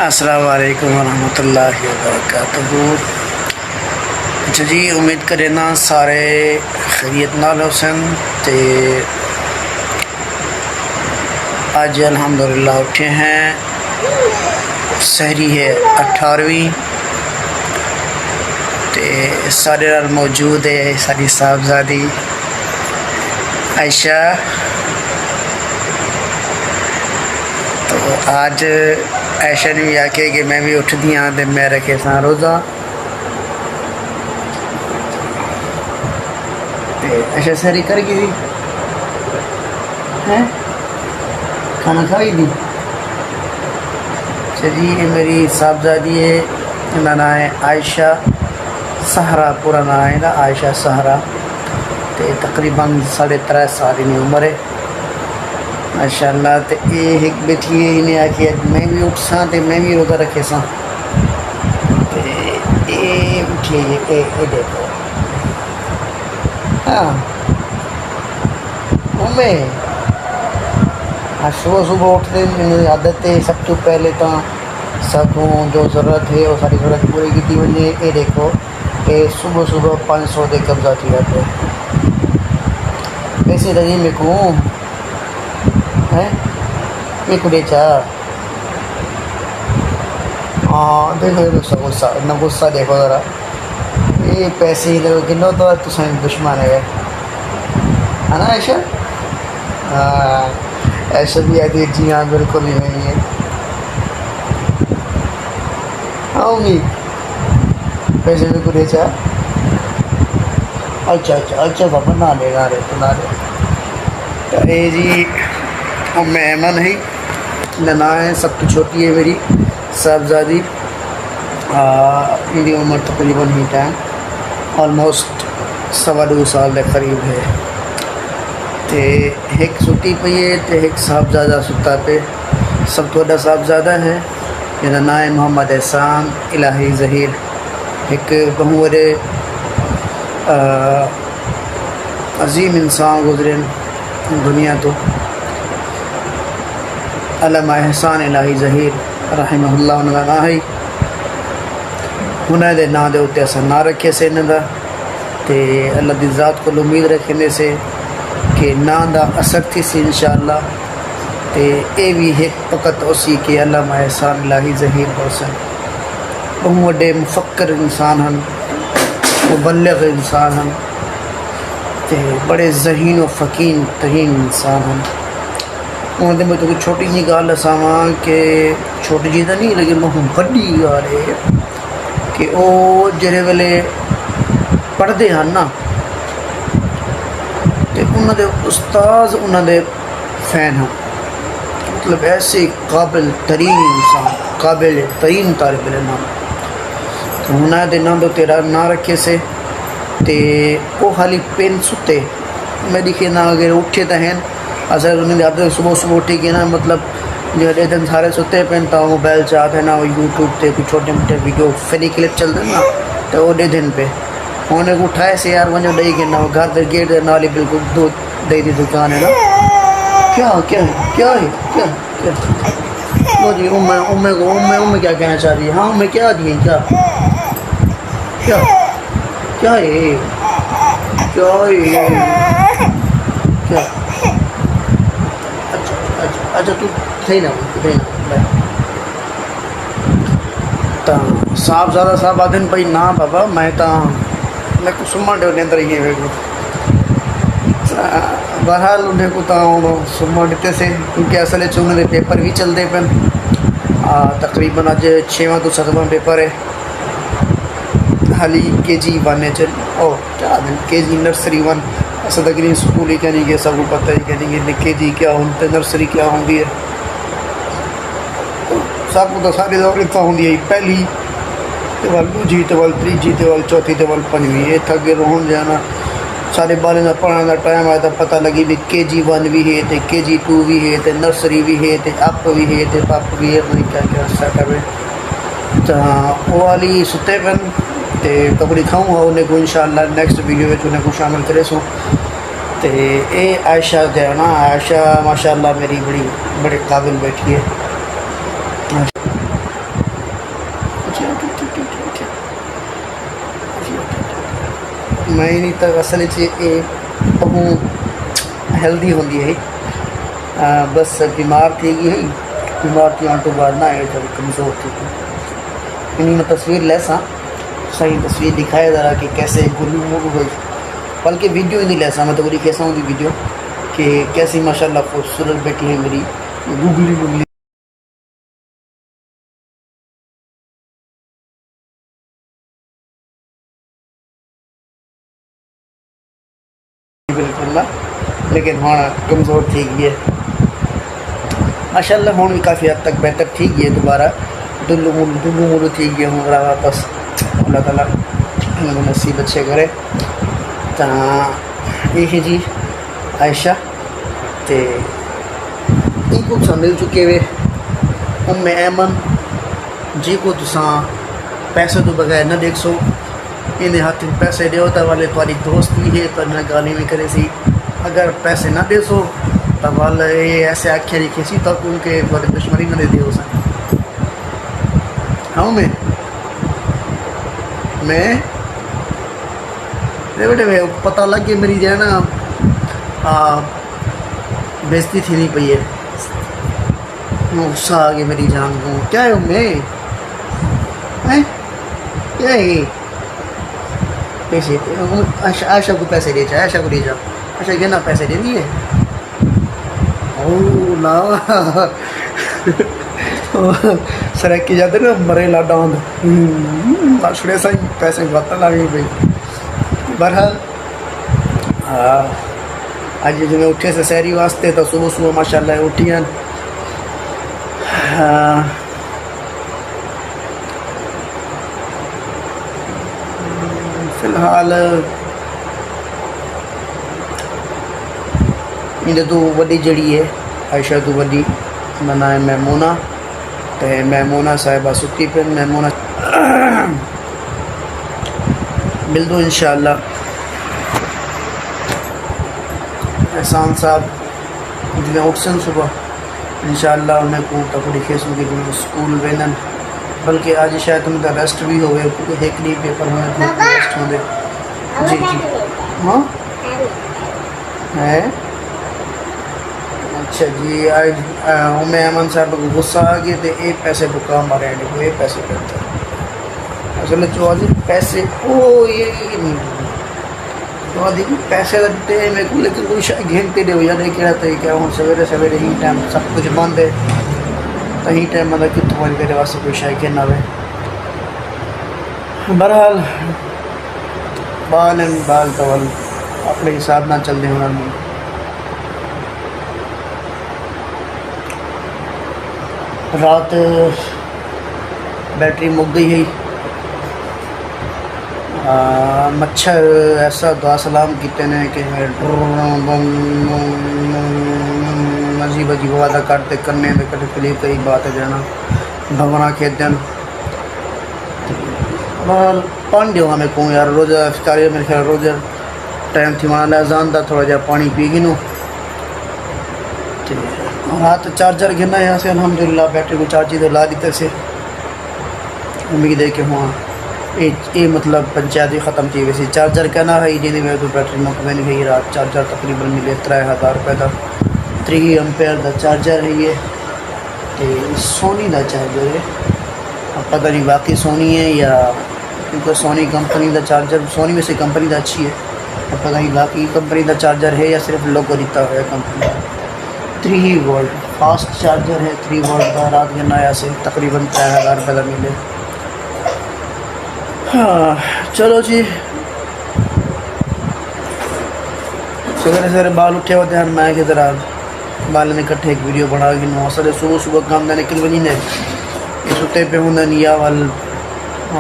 السلام علیکم ورحمۃ اللہ وبرکاتہ۔ اچھا جی، امید کرے نا سارے خیریت نال حسن تے اج الحمدللہ اٹھے ہیں۔ سحری ہے 18ویں تے سارے نال موجود ہے ساری صاحبزادی عائشہ۔ تو آج عائشہ نے بھی آکھے کہ میں بھی اٹھ دی ہاں تے میں رکھے ساں روزہ۔ تے عائشہ سحری کر گئی ہے، کھانا کھائی دی۔ اچھا جی، یہ میری صاحبزادی ہے، ان کا نام ہے عائشہ سہرا، پورا نام ہے نا عائشہ سہرا، تے تقریباً 3.5 سال کی عمر ہے ماشاء اللہ۔ تے یہ ایک بیٹھی ہے، انہیں آخیا میں بھی اٹھ ساں تے میں بھی روزہ رکھے ساں۔ تے یہ اٹھی ہے، یہ دیکھو ہاں صبح صبح اٹھتے میری عادت ہے سب تو پہلے تو سب جو ضرورت ہے وہ ساری ضرورت پوری کی وجے۔ یہ دیکھو کہ صبح صبح 500 دے قبضہ تھی جاتے پیسے لگی میرے کو ہے، میرے کو دے چاہ ہاں دیکھو غصہ غصہ اتنا غصہ دیکھو ذرا، یہ پیسے گنو تو دشمن ہے نا عائشہ؟ ہاں ایسا بھی آتی ہے، جی ہاں بالکل ہی نہیں ہے۔ ہاں امید پیسے بھی کو دے چاہ، اچھا اچھا اچھا بابا نہ لے گا رے تو نہ لے۔ اے جی ام ایمن ہے، ننا ہے، سب تو چھوٹی ہے میری صاحبزادی، میری عمر تقریباً ہی ٹائم آلموسٹ 2.25 سال کے قریب ہے۔ تے ایک ستی پئی ہے تے ایک صاحبزادہ ستا پہ، سب تو بڑا صاحبزادہ ہے جنہا نام ہے محمد احسان الہی ظہیر۔ ایک بہت بڑے عظیم انسان گزرے دنیا تو، علامہ احسان الہی ظہیر رحمہ اللہ انہوں کا نام ہے۔ انہوں دے نام دے اتے ایسا نہ رکھے سے انہوں دا، تے اللہ دی ذات کو امید رکھنے سے کہ نام دا اثر تھی سی انشاءاللہ۔ تے اے بھی ایک فقط اسی کہ علامہ احسان الہی ظہیر حسن بہت بڑے مفکر انسان ہن، مبلغ انسان ہن، تے بڑے ذہین و فقین ترین انسان ہن۔ انہوں نے مجھے چھوٹی جی گال دساواں کہ چھوٹی جی تو نہیں لیکن بہت بڑی گال ہے کہ وہ جڑے ویلے پڑھتے ہیں نا تے انہوں دے استاذ انہوں دے فین ہیں، مطلب ایسے قابل ترین انسان، قابل ترین طالب علم ہیں۔ تو انہوں دے نام دے تیرا نہ رکھے سے تے وہ خالی پین ستے میں دیکھے نا اگر اٹھے تو ہیں اثر انہیں دے آتے صبح صبح اٹھے گئے نا، مطلب جہاں دن سارے ستے پین تا موبائل چاہتے ہیں نا، وہ یوٹیوب تے کچھ چھوٹے موٹے ویڈیو فنی کلپ چل دیں نا، تو وہ دے دن پہ انہیں کو اٹھائے سے یار وجہ دے گئے نا، وہ گھر دے گیٹ دے نالی بالکل دو دے دی دکان ہے نا۔ کیا کیا ہے کیا ہے کیا کیا وہ جی امیں کیا کہنا چاہ رہی ہے؟ ہاں امیں کیا دیئے کیا کیا کیا ہے کیا ہے کیا اچھا تو صحیح نہ تا صاحب زیادہ صاحب آدھن پئی نا بابا میں تا میں کو سمان دے اندر ہی ہے کو بہرحال انہیں کو تا سمان دیتے سے کیونکہ اصل انہوں نے پیپر بھی چل دے پن تقریباً اج 6واں تو 7واں پیپر ہے حالی KG 1 چل او کیا دن KG نرسری 1 اصل تقریباً سکول ہی کہنی کہ سب کو پتہ ہی کہنی کہ KG کیا ہوتا ہے، نرسری کیا ہوتی ہے، سب کو تو ساری دورت ہوتی ہے پہلی تے دوجی تے تیجی تے چوتھی تے پنجویں، یہ تھا کہ روہن جانا سارے بالے کا پڑھنے کا ٹائم آیا تو پتہ لگی بھی KG 1 بھی ہے تے KG 2 بھی ہے تے نرسری بھی ہے تے اپ بھی ہے تے پپ بھی ہے، کیا کیا سیٹ ہے۔ تو وہ والی ستے پن تے کپڑی کھاؤں گا انہیں کو انشاءاللہ نیکسٹ ویڈیو میں انہیں کو شامل کرے سو۔ تے اے عائشہ جو ہے نا، عائشہ ماشاءاللہ میری بڑی بڑے قابل بیٹھی ہے۔ میں نہیں تو اصل ہیلدی ہوندی ہے بس بیمار تھی گئی ہے بیمار تھی آن تو بعد نہ ہے تھوڑی کمزور تھی انہیں میں تصویر لیسا صحیح تصویر دکھائے ذرا کہ کیسے گلو ملو ہوئی بلکہ ویڈیو ہی نہیں لیسا میں تو بڑی کیسا ہوں ویڈیو کہ کیسی ماشاءاللہ خوبصورت بیٹی ہے میری گوگلی گوگلی بالکل لیکن ہاں کمزور تھی گئی ہے ماشاءاللہ ہوں بھی کافی حد تک بہتر تھی گئی ہے دوبارہ دلو ملو تھی گئی ہوں واپس اللہ تعالیٰ نصیب اچھے کرے تو یہ جی عائشہ تے یہ کو تساں مل چکے ہوئے ایمن جی کو تساں پیسے تو بغیر نہ دیکھ سو انہیں ہاتھ پیسے دے ہوتا والے تاری دوست بھی ہے پر نہ گالی بھی کرے سی اگر پیسے نہ دے سو تو والے ایسے آکھے لکھے سی تک ان کے تھوڑے دشمنی نہ دے دے ہو سکے ہاں میں بیٹے پتہ لگ گیا میری جو ہے نا بےزتی تھی نہیں پئی ہے غصہ آ گیا میری جان کو کیا ہے کیا ہے پیسے عائشہ کو پیسے دے جا عائشہ کو دے جا عائشہ کہنا پیسے دے دیے او لا سرک کی جاتے نا مرے لا ڈاند چھڑے سا پیسے بات لگی پئی بہرحال آج جو میں اٹھے سے سہری واسطے تو صبح ماشاءاللہ اٹھی ہیں فی الحال میرے تو وڈی جڑی ہے عائشہ تو وڈی منا ہے میمونہ تو میمونہ صاحبہ ستی پہ میمونہ مل دو انشاءاللہ احسان صاحب جنہیں اٹھسن صبح انشاءاللہ انہیں کو تکڑی کھیسوں کی جنہیں سکول وینن بلکہ آج شاید ان کا ریسٹ بھی ہوئے کیونکہ ایک نہیں پیپر ہوئے ریسٹ ہوں دے جی ہاں ہے اچھا جی آج ایمن صاحب کو غصہ آ گئے تھے ایک پیسے کو کام آ رہے ہیں ایک پیسے کرتا ہے اصل چوہدری پیسے یہ پیسے دیتے ہیں میرے کو لیکن کوئی شاید گھنٹے دے ہو یا نہیں کہہ رہا تھا کیا ہوں سویرے سویرے ہی ٹائم سب کچھ بند ہے تو ہی ٹائم مطلب کہ تمہاری میرے واسطے کوئی شاید کہنا ہوئے بہرحال بال طول اپنے حساب نہ چل دیں انہوں نے رات بیٹری مک گئی ہے مچھر ایسا دعا سلام کیتے ہیں کہ عجیب عجیب وعدہ کرتے کرنے میں کٹے کلی کئی بات ہے جانا بھونا کھیت دن پانی دیو ہمیں کہوں یار روزہ افطاری میرے خیال روزہ ٹائم تھی وہاں لازان دا تھوڑا جا پانی پی گنو رات چارجر گرنا یہاں سے الحمدللہ بیٹری کو چارجی تو لا دیتے سے امید ہے کہ ہاں یہ مطلب پنچایتی ختم تھی ویسے چارجر کہنا ہے جنہیں میں تو بیٹری مکمل گئی رات چارجر تقریباً ملے 3000 روپے کا 3 امپیئر دا چارجر ہے یہ سونی دا چارجر ہے اب پتہ نہیں باقی سونی ہے یا کیونکہ سونی کمپنی دا چارجر سونی میں سے کمپنی دا اچھی ہے اب پتہ نہیں باقی کمپنی دا چارجر ہے یا صرف لوگو دیتا ہوا ہے کمپنی 3 وولٹ فاسٹ چارجر ہے 3 وولٹ کا رات کے نیا سے تقریباً 3000 روپے کا ملے ہاں چلو جی سویرے سویرے بال اٹھے ہوتے ہیں میں کہ ذرا بال نے کٹھے ایک ویڈیو بنا کے نو اصل صبح کام دے نکل ونی نے ستے پہ ہوں یا وال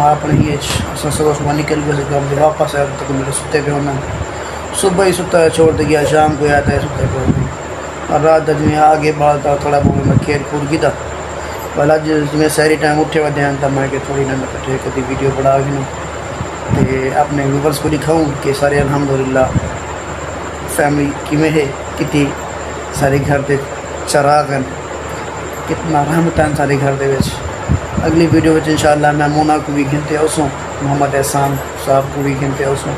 اپنے ہی صبح نکل گئے کام سے واپس آیا تک میرے ستے پہ ہوں صبح ہی ستا چھوڑ دے گیا شام کو آتا ہے ستے پہ اور رات میں آگے بال تھا تھوڑا بہت میں کھیل کود کی تھا والا جس میں سہری ٹائم اٹھے ہوا دھیان تھا میں کہ تھوڑی نہ کٹھے کدی ویڈیو بنا کے اپنے ویورس کو دکھاؤں کہ سارے الحمدللہ فیملی کیویں ہے کتنی سارے گھر دے چراغ ہیں کتنا رحمت ہیں سارے گھر دے وچ اگلی ویڈیو وچ انشاءاللہ میمونہ کو بھی گھنتے اسوں محمد احسان صاحب کو بھی گھنتے اسوں